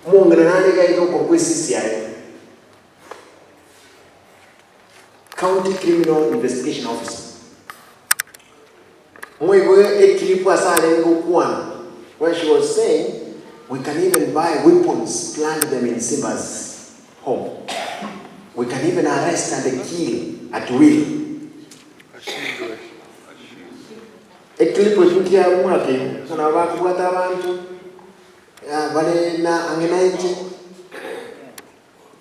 Munganani gaito kwa CCIO. County Criminal Investigation Officer. Where she was saying, we can even buy weapons, plant them in Simba's home. We can even arrest and kill at will.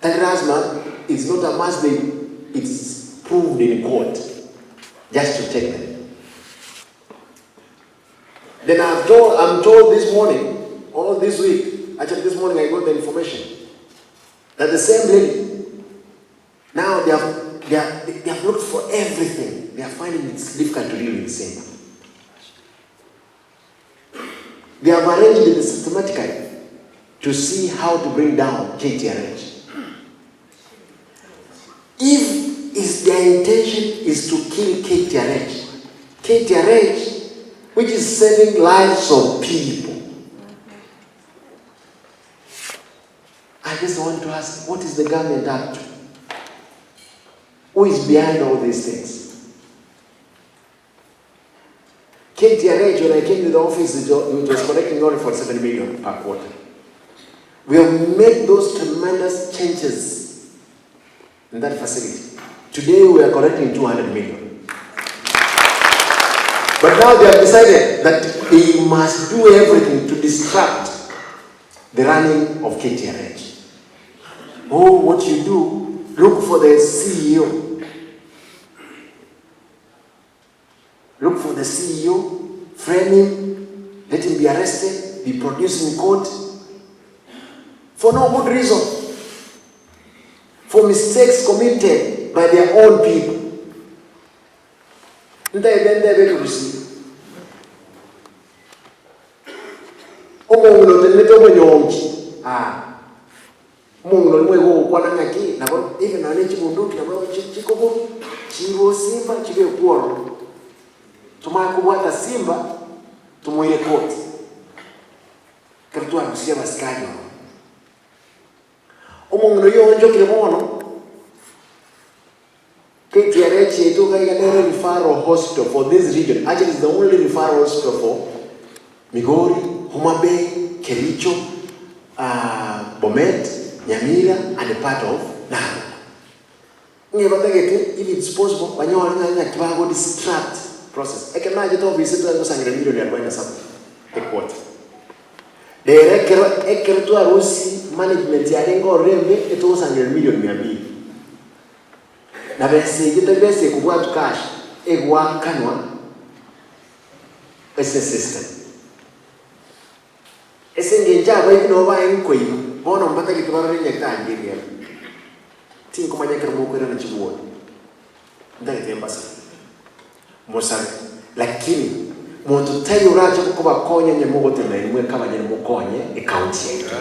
Terrorism is not a must, it's proved in court just to take them. Then I'm told this morning, or this week, actually this morning I got the information that the same lady, now they have looked for everything. They are finding it difficult to deal with the same. They have arranged it systematically to see how to bring down KTRH. If their intention is to kill KTRH, which is saving lives of people, I just want to ask, what is the government up to? Who is behind all these things? KTRH, when I came to the office, it was collecting only for 7 million per quarter. We have made those tremendous changes in that facility. Today we are collecting 200 million. But now they have decided that they must do everything to distract the running of KTRH. Oh, what you do, look for the CEO. Look for the CEO, frame him, let him be arrested, be produced in court. For no good reason. For mistakes committed by their own people. Simba tumuile court. Kertua kusia maskani. Omungu yonjo kilemono. KTRH is a referral hospital for this region. Actually, it's the only referral hospital for Migori, Homa Bay, Kericho, Bomet, Nyamira, and a part of Narok. If it's possible, when you are distract process. I can imagine to visit the million going to a quarter. The management yarengo rembe it was 100 million miabi. Na bese kita bese kubwa cash egwa kanwa ese system. Ese ngenja ba ino ba enkoi bono mbata kitwara nyekta ngiri. Tin kuma nyekra mo kwera na chibuo. Ndale tembasa. Mosari lakini muntu tayi uraje kuba konye nyemugo tena imwe kama nyene mukonye account yetu.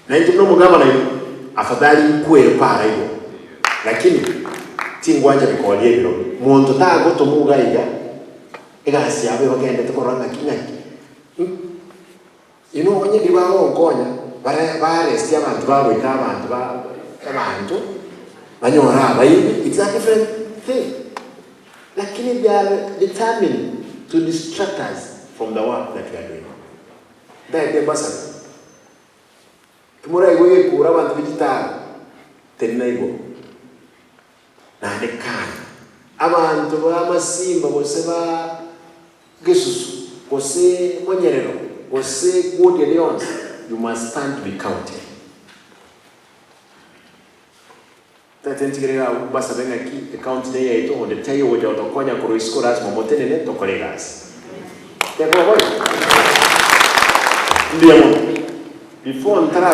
Na ndio mugaba na hiyo afadhali kwere para hiyo. Lakini tingwanja bikolie biro muntu tago to mugaiga egasi yabe bagende tukoranga kinyaki. Onye bibaho onkonya bare sti abantu babo ikabantu abantu it's a different thing. Lakini they are determined to distract us from the work that we are doing. That the basa. Tomorrow I go kura abantu digital tenaigo. Na de kan. Abantu ba Simba boseba Gesusu, bose Monyerero, bose Gode Leons, you must stand to be counted. Tatentirira basa benga ki account day ya ito onde tayo woja otokonya kuro iskoras momotenene to kolegas. Teko boy. Ndiamo. Before ntara